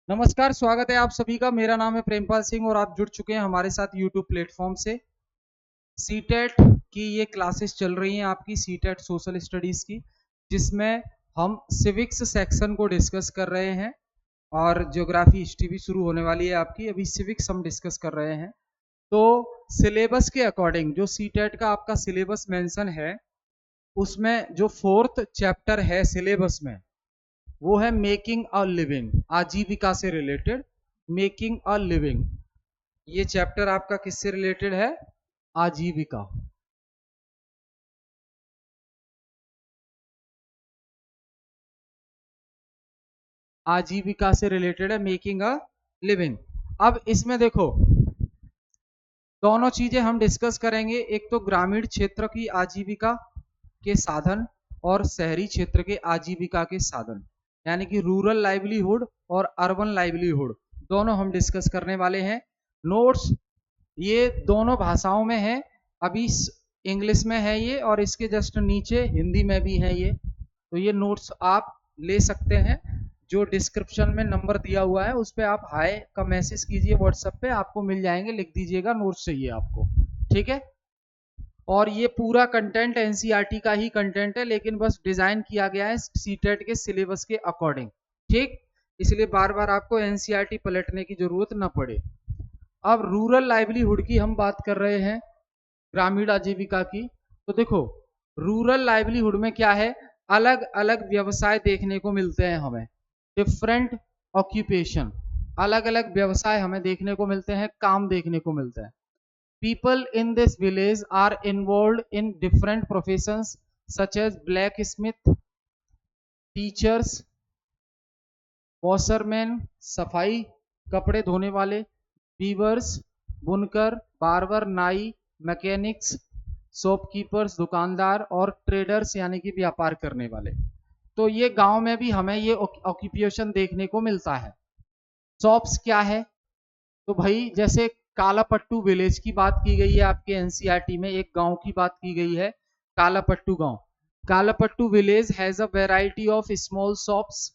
नमस्कार, स्वागत है आप सभी का। मेरा नाम है प्रेमपाल सिंह और आप जुड़ चुके हैं हमारे साथ यूट्यूब प्लेटफॉर्म से। सीटेट की ये क्लासेस चल रही हैं आपकी, सीटेट सोशल स्टडीज की, जिसमें हम सिविक्स सेक्शन को डिस्कस कर रहे हैं और ज्योग्राफी हिस्ट्री भी शुरू होने वाली है आपकी। अभी सिविक्स हम डिस्कस कर रहे हैं। तो सिलेबस के अकॉर्डिंग जो सीटेट का आपका सिलेबस मेंशन है, उसमें जो फोर्थ चैप्टर है सिलेबस में, वो है मेकिंग अ लिविंग, आजीविका से रिलेटेड। मेकिंग अ लिविंग, ये चैप्टर आपका किससे रिलेटेड है? आजीविका। आजीविका से रिलेटेड है मेकिंग अ लिविंग। अब इसमें देखो, दोनों चीजें हम डिस्कस करेंगे। एक तो ग्रामीण क्षेत्र की आजीविका के साधन और शहरी क्षेत्र के आजीविका के साधन, यानी कि रूरल लाइवलीहुड और अर्बन लाइवलीहुड, दोनों हम डिस्कस करने वाले हैं। नोट्स ये दोनों भाषाओं में है। अभी इंग्लिश में है ये, और इसके जस्ट नीचे हिंदी में भी है ये। तो ये नोट्स आप ले सकते हैं। जो डिस्क्रिप्शन में नंबर दिया हुआ है उस पर आप हाय का मैसेज कीजिए व्हाट्सएप पे, आपको मिल जाएंगे। लिख दीजिएगा नोट्स चाहिए आपको, ठीक है। और ये पूरा कंटेंट एनसीईआरटी का ही कंटेंट है, लेकिन बस डिजाइन किया गया है सीटेट के सिलेबस के अकॉर्डिंग, ठीक। इसलिए बार बार आपको एनसीईआरटी पलटने की जरूरत न पड़े। अब रूरल लाइवलीहुड की हम बात कर रहे हैं, ग्रामीण आजीविका की। तो देखो, रूरल लाइवलीहुड में क्या है, अलग अलग व्यवसाय देखने को मिलते हैं हमें। डिफरेंट ऑक्यूपेशन, अलग अलग व्यवसाय हमें देखने को मिलते हैं, काम देखने को मिलता है। People in this village are involve in different professions such as black smith, teachers, washerman सफाई कपड़े धोने वाले, वीवर्स बुनकर, बार्बर नाई, मैकेनिक्स, शॉपकीपर्स दुकानदार, और ट्रेडर्स यानी कि व्यापार करने वाले। तो ये गांव में भी हमें ये ऑक्यूपेशन देखने को मिलता है। शॉप्स क्या है? तो भाई जैसे कालापट्टू विलेज की बात की गई है आपके एनसीईआरटी में, एक गांव की बात की गई है, कालापट्टू गांव। Kalapattu village has a variety of small shops.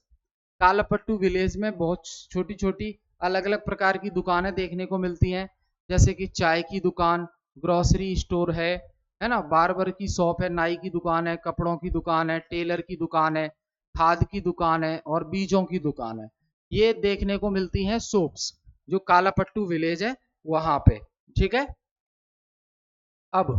Kalapattu village में बहुत छोटी छोटी अलग अलग प्रकार की दुकानें देखने को मिलती हैं, जैसे कि चाय की दुकान, ग्रोसरी स्टोर है ना, बार्बर की शॉप है, नाई की दुकान है, कपड़ों की दुकान है, टेलर की दुकान है, खाद की दुकान है, और बीजों की दुकान है। ये देखने को मिलती हैं शॉप्स, जो कालापट्टू विलेज है वहां पे, ठीक है। अब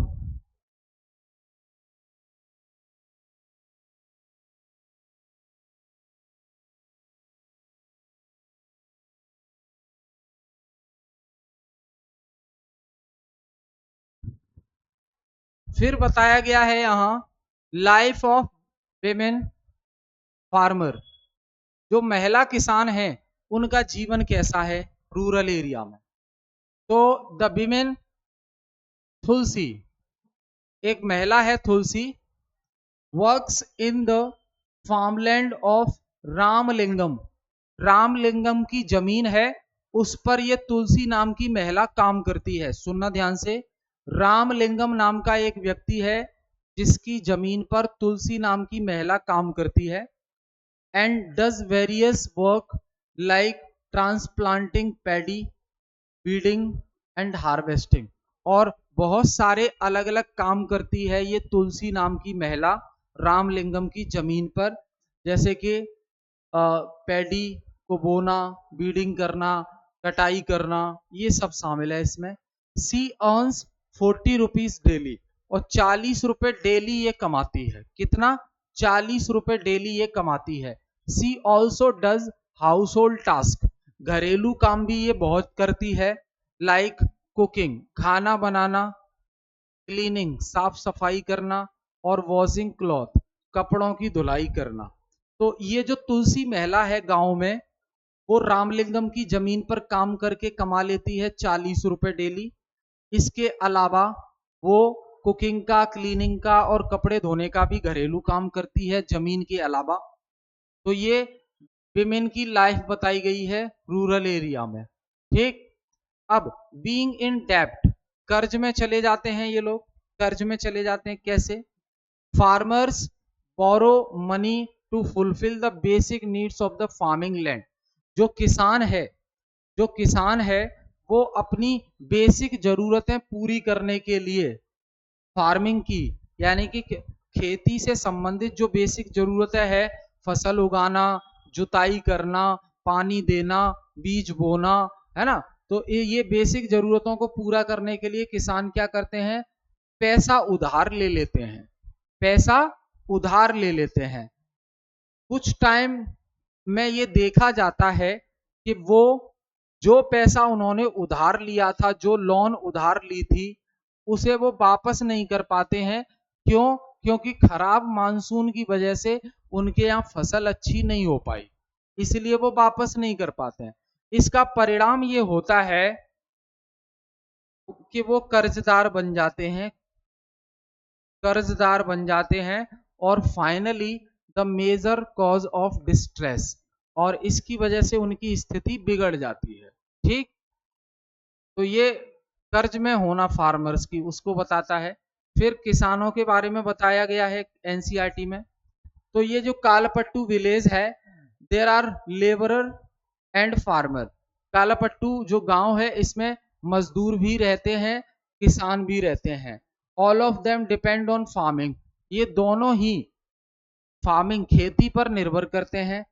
फिर बताया गया है यहाँ, लाइफ ऑफ वेमेन फार्मर, जो महिला किसान हैं उनका जीवन कैसा है रूरल एरिया में। तो द विमेन, तुलसी, एक महिला है Tulsi, works in the farmland of Ramalingam. Ramalingam की जमीन है, उस पर ये तुलसी नाम की महिला काम करती है। सुनना ध्यान से, रामलिंगम नाम का एक व्यक्ति है जिसकी जमीन पर तुलसी नाम की महिला काम करती है। And does various work like transplanting paddy, weeding and harvesting, और बहुत सारे अलग अलग काम करती है ये तुलसी नाम की महिला रामलिंगम की जमीन पर, जैसे कि पैडी को बोना, बीडिंग करना, कटाई करना, ये सब शामिल है इसमें। सी अर्न्स 40 रुपीज डेली, और 40 रुपए डेली ये कमाती है। कितना? 40 रुपए डेली ये कमाती है। She also does household task, घरेलू काम भी ये बहुत करती है। लाइक कुकिंग, खाना बनाना, क्लीनिंग साफ सफाई करना, और वॉशिंग क्लॉथ, कपड़ों की धुलाई करना। तो ये जो तुलसी महिला है गांव में, वो रामलिंगम की जमीन पर काम करके कमा लेती है 40 रुपए डेली। इसके अलावा वो कुकिंग का, क्लीनिंग का और कपड़े धोने का भी घरेलू काम करती है जमीन के अलावा। तो ये विमेन की लाइफ बताई गई है रूरल एरिया में, ठीक। अब बीइंग इन डेब्ट, कर्ज में चले जाते हैं ये लोग। कर्ज में चले जाते हैं कैसे? Farmers borrow money to fulfil the basic needs of the farming land. जो किसान है वो अपनी बेसिक जरूरतें पूरी करने के लिए फार्मिंग की, यानी कि खेती से संबंधित जो बेसिक जरूरतें हैं, फसल उगाना, जुताई करना, पानी देना, बीज बोना, है ना, तो ये बेसिक जरूरतों को पूरा करने के लिए किसान क्या करते हैं, पैसा उधार ले लेते हैं, पैसा उधार ले लेते हैं। कुछ टाइम में ये देखा जाता है कि वो जो पैसा उन्होंने उधार लिया था, जो लोन उधार ली थी, उसे वो वापस नहीं कर पाते हैं। क्यों? क्योंकि खराब मानसून की वजह से उनके यहाँ फसल अच्छी नहीं हो पाई, इसलिए वो वापस नहीं कर पाते हैं। इसका परिणाम ये होता है कि वो कर्जदार बन जाते हैं और finally the major cause of distress, और इसकी वजह से उनकी स्थिति बिगड़ जाती है। ठीक, तो ये कर्ज में होना फार्मर्स की उसको बताता है। फिर किसानों के बारे में बताया गया है एनसीईआरटी में। तो ये जो कालपट्टू विलेज है, there are labourer and farmer. Kalapattu जो गांव है इसमें मजदूर भी रहते हैं, किसान भी रहते हैं। All of them depend on farming. ये दोनों ही फार्मिंग खेती पर निर्भर करते हैं।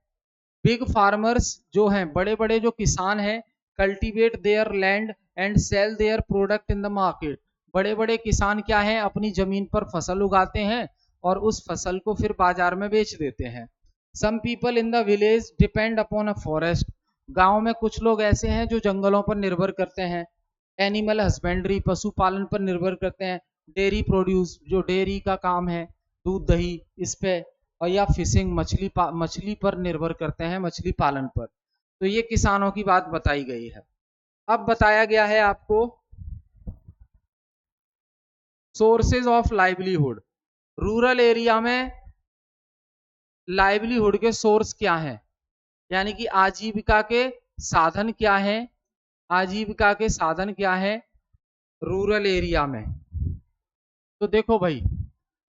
बिग फार्मर्स जो हैं, बड़े बड़े जो किसान हैं, cultivate their land and sell their product in the market. बड़े बड़े किसान क्या हैं, अपनी जमीन पर फसल उगाते हैं और उस फसल को फिर बाजार में बेच देते हैं। Some people in the village depend upon a forest. गांव में कुछ लोग ऐसे हैं जो जंगलों पर निर्भर करते हैं। एनिमल हस्बेंड्री, पशुपालन पर निर्भर करते हैं। डेयरी प्रोड्यूस, जो डेयरी का काम है, दूध दही, इस पे, और या फिशिंग, मछली पर निर्भर करते हैं, मछली पालन पर। तो ये किसानों की बात बताई गई है। अब बताया गया है आपको sources of livelihood. Rural area में लाइवलीहुड के सोर्स क्या हैं, यानी कि आजीविका के साधन क्या हैं, आजीविका के साधन क्या हैं रूरल एरिया में। तो देखो भाई,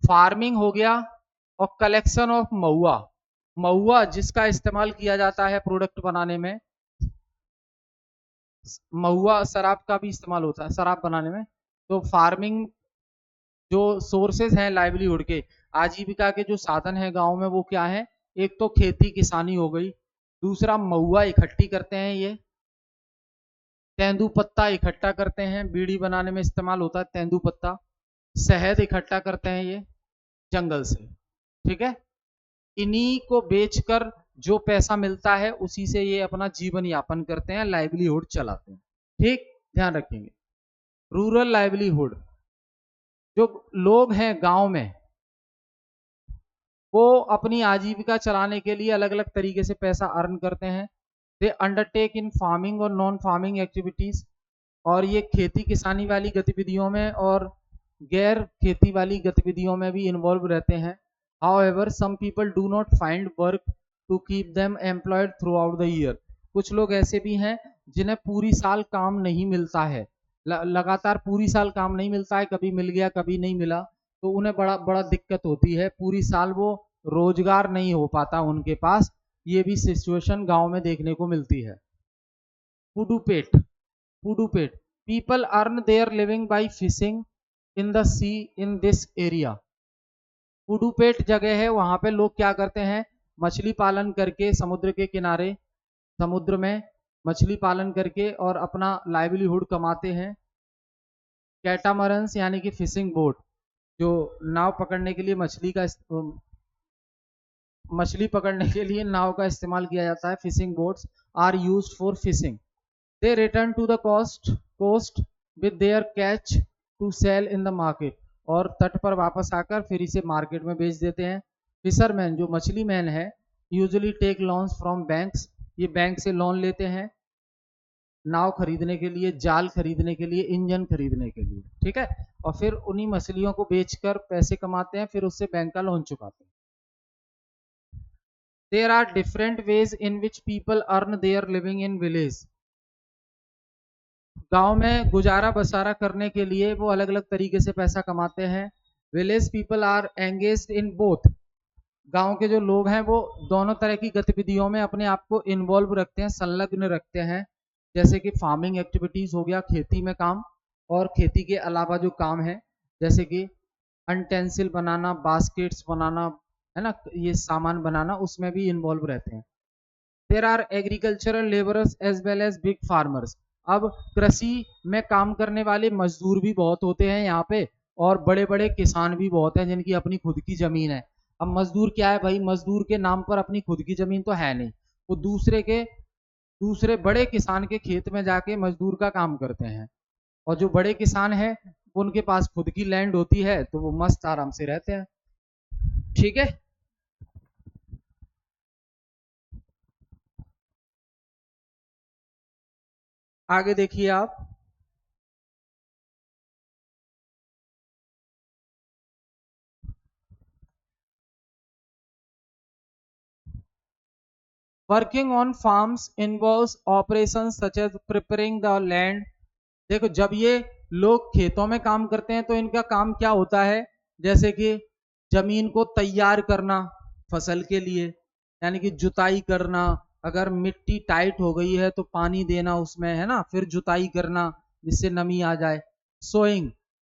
फार्मिंग हो गया और कलेक्शन ऑफ महुआ। महुआ जिसका इस्तेमाल किया जाता है प्रोडक्ट बनाने में, महुआ शराब का भी इस्तेमाल होता है शराब बनाने में। तो फार्मिंग जो सोर्सेज हैं लाइवलीहुड के, आजीविका के जो साधन हैं गांव में, वो क्या है, एक तो खेती किसानी हो गई, दूसरा महुआ इकट्ठी करते हैं, ये तेंदू पत्ता इकट्ठा करते हैं, बीड़ी बनाने में इस्तेमाल होता है तेंदू पत्ता। शहद इकट्ठा करते हैं ये जंगल से, ठीक है। इन्हीं को बेचकर जो पैसा मिलता है उसी से ये अपना जीवन यापन करते हैं, लाइवलीहुड चलाते हैं। ठीक, ध्यान रखेंगे। रूरल लाइवलीहुड, जो लोग हैं गांव में, वो अपनी आजीविका चलाने के लिए अलग अलग तरीके से पैसा अर्न करते हैं। दे अंडरटेक इन फार्मिंग और नॉन फार्मिंग एक्टिविटीज, और ये खेती किसानी वाली गतिविधियों में और गैर खेती वाली गतिविधियों में भी इन्वॉल्व रहते हैं। However, some people do not find work to keep them employed throughout the year. कुछ लोग ऐसे भी हैं जिन्हें पूरी साल काम नहीं मिलता है, लगातार पूरी साल काम नहीं मिलता है, कभी मिल गया कभी नहीं मिला, तो उन्हें बड़ा बड़ा दिक्कत होती है, पूरी साल वो रोजगार नहीं हो पाता उनके पास। ये भी सिचुएशन गांव में देखने को मिलती है। Pudupet, Pudupet, people earn their living by fishing in the sea in this area. Pudupet जगह है, वहां पे लोग क्या करते हैं, मछली पालन करके समुद्र के किनारे, समुद्र में मछली पालन करके और अपना लाइवलीहुड कमाते हैं। कैटामरन्स यानी कि फिशिंग बोट, जो नाव पकड़ने के लिए मछली पकड़ने के लिए नाव का इस्तेमाल किया जाता है, fishing boats are used for fishing. They return to the coast with their catch to sell in the market, और तट पर वापस आकर फिर इसे मार्केट में बेच देते हैं। फिशरमैन, जो मछली मैन है, usually take loans from banks, ये बैंक से लोन लेते हैं नाव खरीदने के लिए, जाल खरीदने के लिए, इंजन खरीदने के लिए, ठीक है, और फिर उन्हीं मछलियों को बेचकर पैसे कमाते हैं, फिर उससे बैंक का लोन चुकाते हैं। There are different ways in which people earn their living in village. गांव में गुजारा बसारा करने के लिए वो अलग अलग तरीके से पैसा कमाते हैं। Village people are engaged in both गांव के जो लोग हैं वो दोनों तरह की गतिविधियों में अपने आप को इन्वॉल्व रखते हैं, संलग्न रखते हैं। जैसे कि फार्मिंग एक्टिविटीज हो गया, खेती में काम, और खेती के अलावा जो काम है जैसे कि अनटेंसिल बनाना, बास्केट्स बनाना, है ना, ये सामान बनाना, उसमें भी इन्वॉल्व रहते हैं। There are agricultural labourers as well as big farmers. अब कृषि में काम करने वाले मजदूर भी बहुत होते हैं यहाँ पे, और बड़े बड़े किसान भी बहुत हैं जिनकी अपनी खुद की जमीन है। अब मजदूर क्या है भाई, मजदूर के नाम पर अपनी खुद की जमीन तो है नहीं, वो दूसरे बड़े किसान के खेत में जाके मजदूर का काम करते हैं। और जो बड़े किसान हैं उनके पास खुद की लैंड होती है तो वो मस्त आराम से रहते हैं। ठीक है, आगे देखिए आप। Working on farms involves operations such as preparing the land. देखो, जब ये लोग खेतों में काम करते हैं तो इनका काम क्या होता है, जैसे कि जमीन को तैयार करना फसल के लिए, यानी कि जुताई करना। अगर मिट्टी टाइट हो गई है तो पानी देना उसमें, है ना, फिर जुताई करना जिससे नमी आ जाए। सोइंग,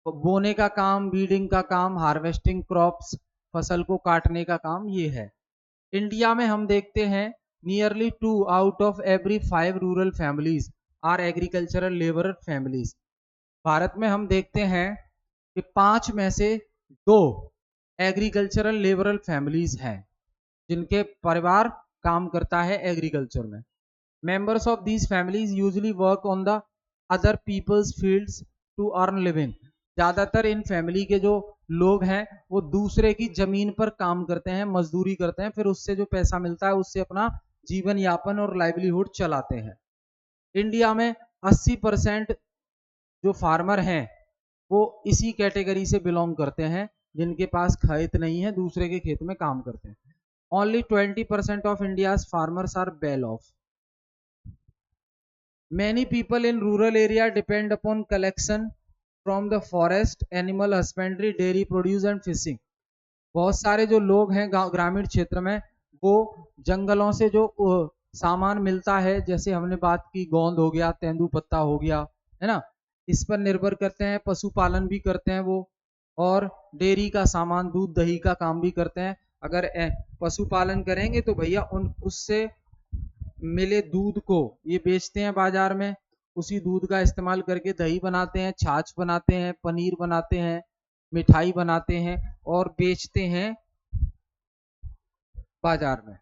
बोने का काम, बीडिंग का काम, हार्वेस्टिंग क्रॉप्स, फसल को काटने का काम, ये है। इंडिया में हम देखते हैं nearly 2 out of every 5 rural families are agricultural labour families. Bharat में हम देखते हैं कि 5 में से 2 एग्रीकल्चरल लेबरल फैमिलीज हैं जिनके परिवार काम करता है एग्रीकल्चर में। Members of these families usually work on the other people's fields to earn living. ज्यादातर इन फैमिली के जो लोग हैं वो दूसरे की जमीन पर काम करते हैं, मजदूरी करते हैं, फिर उससे जो पैसा मिलता है उससे अपना जीवन यापन और लाइवलीहुड चलाते हैं। इंडिया में 80% जो फार्मर हैं वो इसी कैटेगरी से बिलोंग करते हैं, जिनके पास खेत नहीं है, दूसरे के खेत में काम करते हैं। Only 20% of India's farmers are well off. Many people in rural area depend upon collection from the forest, animal husbandry, dairy produce and fishing। बहुत सारे जो लोग हैं गाँव ग्रामीण क्षेत्र में, वो जंगलों से जो सामान मिलता है, जैसे हमने बात की गोंद हो गया, तेंदुपत्ता हो गया, है ना, इस पर निर्भर करते हैं। पशुपालन भी करते हैं वो, और डेयरी का सामान, दूध दही का काम भी करते हैं। अगर पशुपालन करेंगे तो भैया उन उससे मिले दूध को ये बेचते हैं बाजार में। उसी दूध का इस्तेमाल करके दही बनाते हैं, छाछ बनाते हैं, पनीर बनाते हैं, मिठाई बनाते हैं और बेचते हैं बाजार में।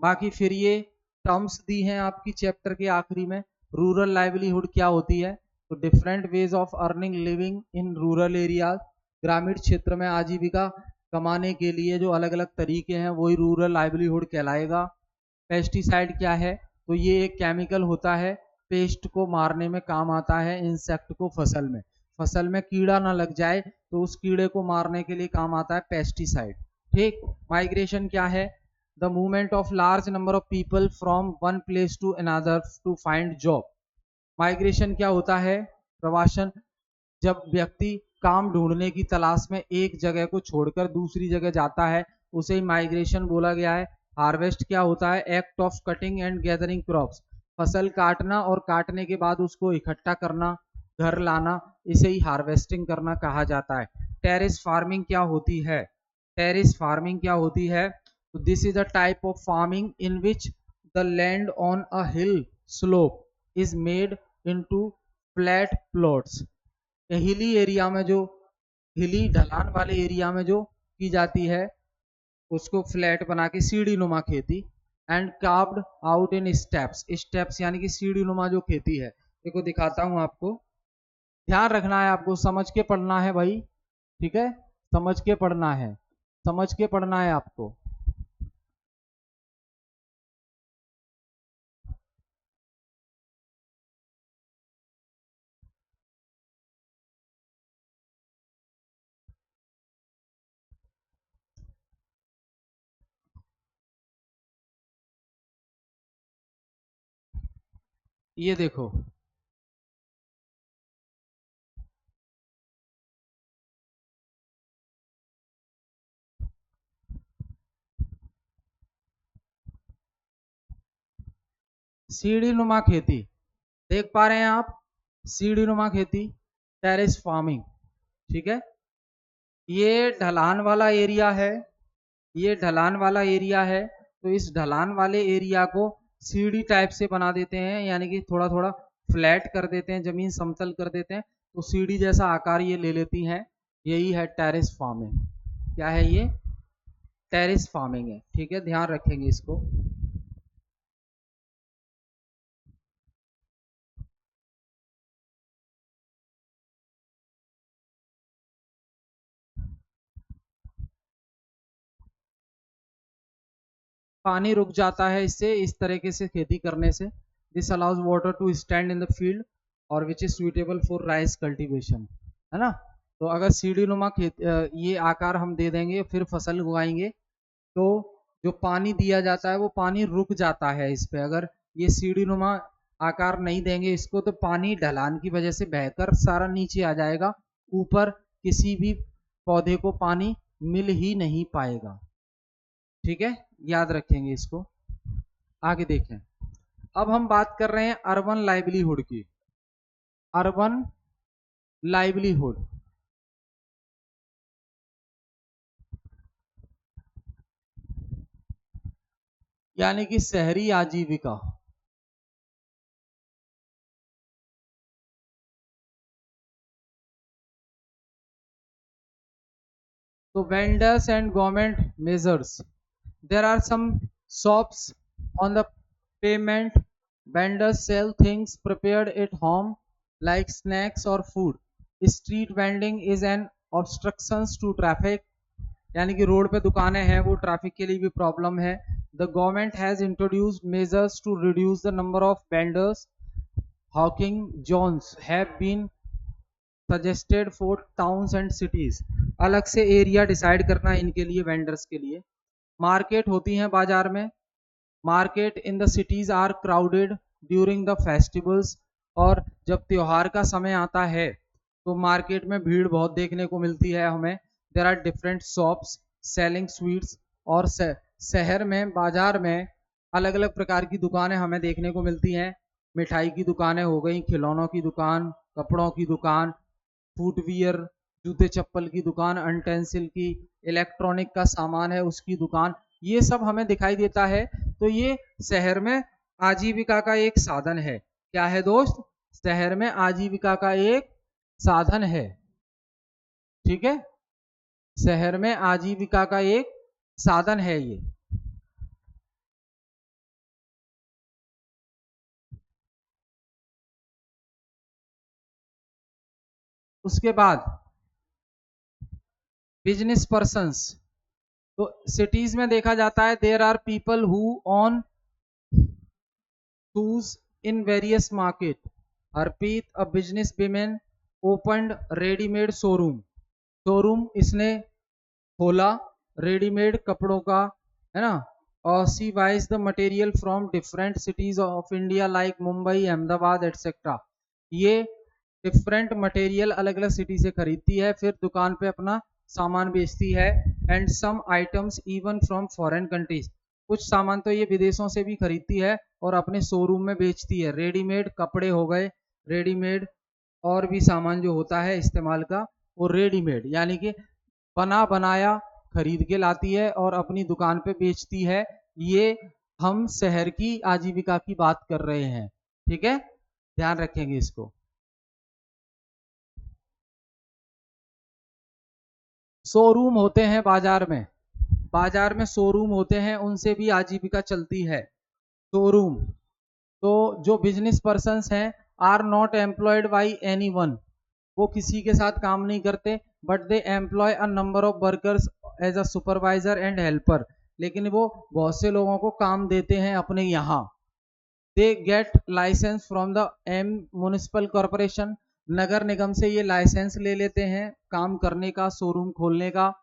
बाकी फिर ये टर्म्स दी हैं आपकी चैप्टर के आखिरी में। रूरल लाइवलीहुड क्या होती है, तो different ways of earning living in rural area. ग्रामीण क्षेत्र में आजीविका कमाने के लिए जो अलग अलग तरीके हैं वही रूरल लाइवलीहुड कहलाएगा। पेस्टिसाइड क्या है, तो ये एक केमिकल होता है, पेस्ट को मारने में काम आता है, इंसेक्ट को फसल में कीड़ा ना लग जाए तो उस कीड़े को मारने के लिए काम आता है पेस्टिसाइड। ठीक। माइग्रेशन क्या है, the movement of large number of people from one place to another to find job. Migration क्या होता है, प्रवासन। जब व्यक्ति काम ढूंढने की तलाश में एक जगह को छोड़कर दूसरी जगह जाता है, उसे ही माइग्रेशन बोला गया है। हार्वेस्ट क्या होता है, act of cutting and gathering crops. फसल काटना और काटने के बाद उसको इकट्ठा करना, घर लाना, इसे ही हार्वेस्टिंग करना कहा जाता है। टेरेस फार्मिंग क्या होती है, टेरेस फार्मिंग क्या होती है, तो this is a type of farming in which the land on a hill slope is made into flat plots. Hilly area में जो, हिली ढलान वाले एरिया में जो की जाती है उसको फ्लैट बना के, सीढ़ी नुमा खेती। And carved out in steps, steps यानी कि सीढ़ी नुमा जो खेती है। देखो दिखाता हूं आपको, ध्यान रखना है आपको, समझ के पढ़ना है भाई, ठीक है, समझ के पढ़ना है, समझ के पढ़ना है आपको। ये देखो, सीढ़ी नुमा खेती, देख पा रहे हैं आप, सीढ़ी नुमा खेती, टेरेस फार्मिंग, ठीक है। ये ढलान वाला एरिया है, ये ढलान वाला एरिया है, तो इस ढलान वाले एरिया को सीढ़ी टाइप से बना देते हैं, यानी कि थोड़ा थोड़ा फ्लैट कर देते हैं, जमीन समतल कर देते हैं, तो सीढ़ी जैसा आकार ये ले लेती हैं। यही है टेरेस फार्मिंग। क्या है ये? टेरेस फार्मिंग है, ठीक है, ध्यान रखेंगे इसको। पानी रुक जाता है इससे, इस तरीके से खेती करने से। This allows water to stand in the field और which is suitable for rice cultivation, है ना। तो अगर सीढ़ी नुमा ये आकार हम दे देंगे, फिर फसल उगाएंगे, तो जो पानी दिया जाता है वो पानी रुक जाता है इस पे। अगर ये सीढ़ी नुमा आकार नहीं देंगे इसको, तो पानी ढलान की वजह से बहकर सारा नीचे आ जाएगा, ऊपर किसी भी पौधे को पानी मिल ही नहीं पाएगा, ठीक है, याद रखेंगे इसको। आगे देखें, अब हम बात कर रहे हैं अर्बन लाइवलीहुड की। अर्बन लाइवलीहुड, यानी कि शहरी आजीविका। So vendors and government measures. There are some shops on the pavement. Vendors sell things prepared at home like snacks or food. Street vending is an obstruction to traffic. यानी कि road पे दुकानें हैं वो ट्रैफिक के लिए भी problem है। The government has introduced measures to reduce the number of vendors. Hawking zones have been suggested for towns and cities. अलग से एरिया डिसाइड करना है इनके लिए, वेंडर्स के लिए। मार्केट होती हैं बाजार में। Market in the cities are crowded during the festivals, और जब त्योहार का समय आता है तो मार्केट में भीड़ बहुत देखने को मिलती है हमें। There are different shops selling sweets, और शहर में बाजार में अलग अलग प्रकार की दुकानें हमें देखने को मिलती हैं। मिठाई की दुकानें हो गई, खिलौनों की दुकान, कपड़ों की दुकान, फुटवियर, जूते चप्पल की दुकान, अनटेंसिल की, इलेक्ट्रॉनिक का सामान है उसकी दुकान, ये सब हमें दिखाई देता है। तो ये शहर में आजीविका का एक साधन है। क्या है दोस्त? शहर में आजीविका का एक साधन है, ठीक है, शहर में आजीविका का एक साधन है ये। उसके बाद बिजनेस पर्संस, तो सिटीज में देखा जाता है there are people who on shoes in various market. Arpit a business women opened readymade showroom. Showroom इसने खोला रेडीमेड कपड़ों का, है ना। और she buys the material from different cities of India like Mumbai, Ahmedabad etcetera. ये डिफरेंट मटेरियल अलग अलग सिटी से खरीदती है, फिर दुकान पे अपना सामान बेचती है। And some items even from foreign countries, कुछ सामान तो ये विदेशों से भी खरीदती है और अपने शोरूम में बेचती है। रेडीमेड कपड़े हो गए, रेडीमेड और भी सामान जो होता है इस्तेमाल का, वो रेडीमेड यानी कि बना बनाया खरीद के लाती है और अपनी दुकान पे बेचती है। ये हम शहर की आजीविका की बात कर रहे हैं, ठीक है, ध्यान रखेंगे इसको। शोरूम होते हैं बाजार में, बाजार में शोरूम होते हैं, उनसे भी आजीविका चलती है। शोरूम, तो जो बिजनेस पर्सन्स हैं are not employed by any one, वो किसी के साथ काम नहीं करते, but they employ a number of workers as a supervisor and helper, लेकिन वो बहुत से लोगों को काम देते हैं अपने यहाँ। They get licence from the M municipal corporation, नगर निगम से ये लाइसेंस ले लेते हैं काम करने का, शोरूम खोलने का।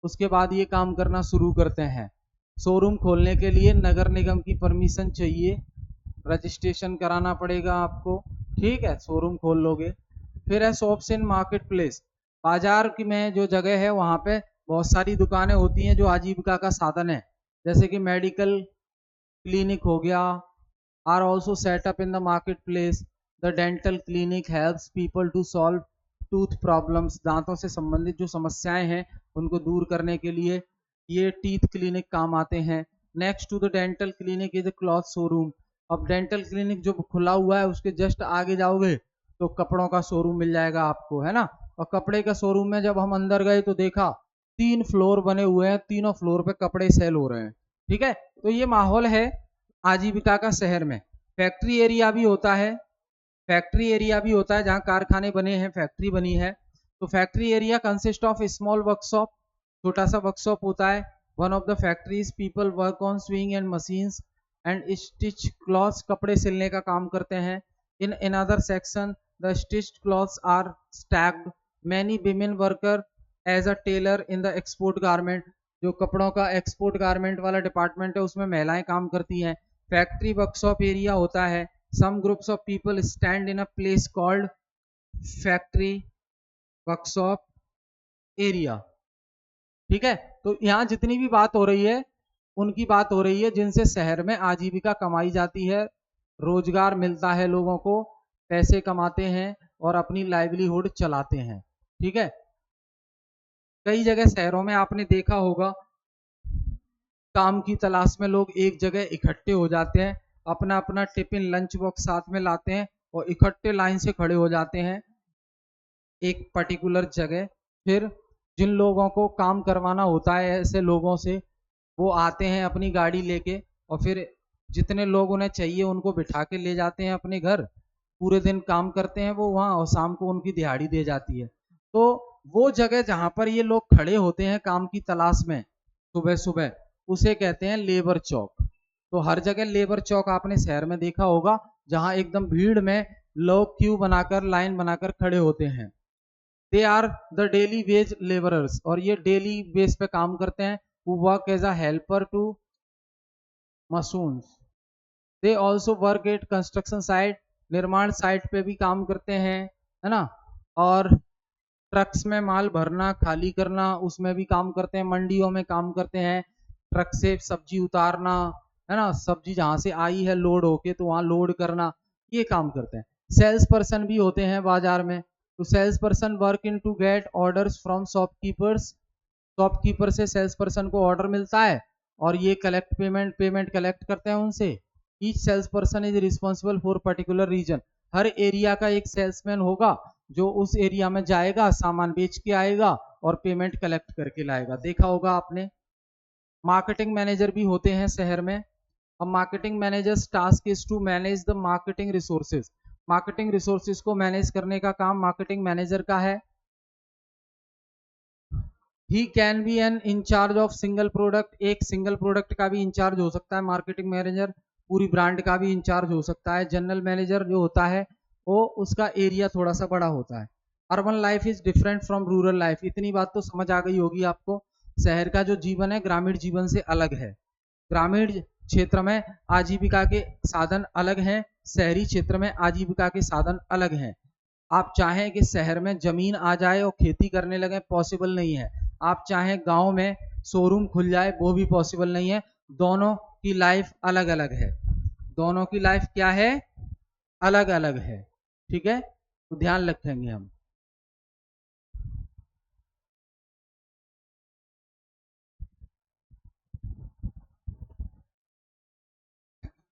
उसके बाद ये काम करना शुरू करते हैं। शोरूम खोलने के लिए नगर निगम की परमिशन चाहिए, रजिस्ट्रेशन कराना पड़ेगा आपको, ठीक है, शोरूम खोल लोगे। फिर है शॉप्स इन मार्केट प्लेस, बाजार की में जो जगह है वहाँ पे बहुत सारी दुकानें होती हैं जो आजीविका का साधन है, जैसे कि मेडिकल क्लिनिक हो गया, are also set up in the marketplace. The dental clinic helps people to solve tooth problems. दांतों से संबंधित जो समस्याएं हैं उनको दूर करने के लिए ये टीथ क्लिनिक काम आते हैं. Next to the dental clinic is a cloth showroom. अब डेंटल क्लिनिक जो खुला हुआ है उसके जस्ट आगे जाओगे तो कपड़ों का शोरूम मिल जाएगा आपको, है ना. और कपड़े का शोरूम में जब हम अंदर गए तो देखा 3 फ्लोर बने हुए हैं, तीनों फ्लोर पे कपड़े सेल हो रहे हैं. ठीक है, तो ये माहौल है आजीविका का शहर में. फैक्ट्री एरिया भी होता है, फैक्ट्री एरिया भी होता है जहाँ कारखाने बने हैं, फैक्ट्री बनी है. तो factory area consist of small workshop, छोटा सा वर्कशॉप होता है. One of the factories people work on swing and machines and stitch clothes, कपड़े सिलने का काम करते हैं. In another section the stitched clothes are stacked. Many women worker as a tailor in the export garment. जो कपड़ों का export garment वाला डिपार्टमेंट है उसमें महिलाएं काम करती हैं. फैक्ट्री वर्कशॉप एरिया होता है. Some groups of people stand in a place called factory workshop area. ठीक है, तो यहाँ जितनी भी बात हो रही है उनकी बात हो रही है जिनसे शहर में आजीविका कमाई जाती है, रोजगार मिलता है, लोगों को पैसे कमाते हैं और अपनी लाइवलीहुड चलाते हैं. ठीक है, कई जगह शहरों में आपने देखा होगा काम की तलाश में लोग एक जगह इकट्ठे हो जाते हैं, अपना अपना टिफिन लंच बॉक्स साथ में लाते हैं और इकट्ठे लाइन से खड़े हो जाते हैं एक पर्टिकुलर जगह. फिर जिन लोगों को काम करवाना होता है ऐसे लोगों से, वो आते हैं अपनी गाड़ी लेके और फिर जितने लोग उन्हें चाहिए उनको बिठा के ले जाते हैं अपने घर. पूरे दिन काम करते हैं वो वहाँ और शाम को उनकी दिहाड़ी दे जाती है. तो वो जगह जहाँ पर ये लोग खड़े होते हैं काम की तलाश में सुबह सुबह, उसे कहते हैं लेबर चौक. तो हर जगह लेबर चौक आपने शहर में देखा होगा जहाँ एकदम भीड़ में लोग क्यू बनाकर लाइन बनाकर खड़े होते हैं. They are the daily wage labourers, और ये डेली बेस पे काम करते हैं. who work as a helper to machines. they also work at construction site, निर्माण साइट पे भी काम करते हैं, है ना. और ट्रक्स में माल भरना खाली करना उसमें भी काम करते हैं, मंडियों में काम करते हैं, ट्रक से सब्जी उतारना, है ना, सब्जी जहाँ से आई है लोड होके तो वहाँ लोड करना, ये काम करते हैं. सेल्स पर्सन भी होते हैं बाजार में. तो sales person work in to get orders from shopkeepers. Shopkeeper से सेल्स पर्सन को ऑर्डर मिलता है और ये पेमेंट कलेक्ट करते हैं उनसे. Each sales person is responsible for particular region. हर एरिया का एक सेल्समैन होगा जो उस एरिया में जाएगा, सामान बेच के आएगा और पेमेंट कलेक्ट करके लाएगा. देखा होगा आपने. मार्केटिंग मैनेजर भी होते हैं शहर में. अब marketing managers task is to manage the marketing resources. Marketing resources को मैनेज करने का काम मार्केटिंग मैनेजर का है. He can be an incharge of single product. एक सिंगल प्रोडक्ट का भी इंचार्ज हो सकता है मार्केटिंग मैनेजर, पूरी ब्रांड का भी इंचार्ज हो सकता है. जनरल मैनेजर जो होता है वो उसका एरिया थोड़ा सा बड़ा होता है. Urban life is different from rural life. इतनी बात तो समझ आ गई होगी आपको. शहर का जो जीवन है ग्रामीण जीवन से अलग है. ग्रामीण क्षेत्र में आजीविका के साधन अलग हैं, शहरी क्षेत्र में आजीविका के साधन अलग हैं. आप चाहें कि शहर में जमीन आ जाए और खेती करने लगे, पॉसिबल नहीं है. आप चाहें गांव में शोरूम खुल जाए, वो भी पॉसिबल नहीं है. दोनों की लाइफ अलग अलग है. दोनों की लाइफ क्या है, अलग अलग है. ठीक है, तो ध्यान रखेंगे हम.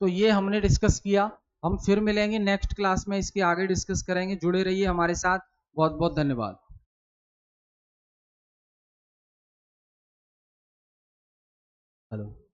तो ये हमने डिस्कस किया. हम फिर मिलेंगे नेक्स्ट क्लास में, इसके आगे डिस्कस करेंगे. जुड़े रहिए हमारे साथ. बहुत बहुत धन्यवाद. हेलो.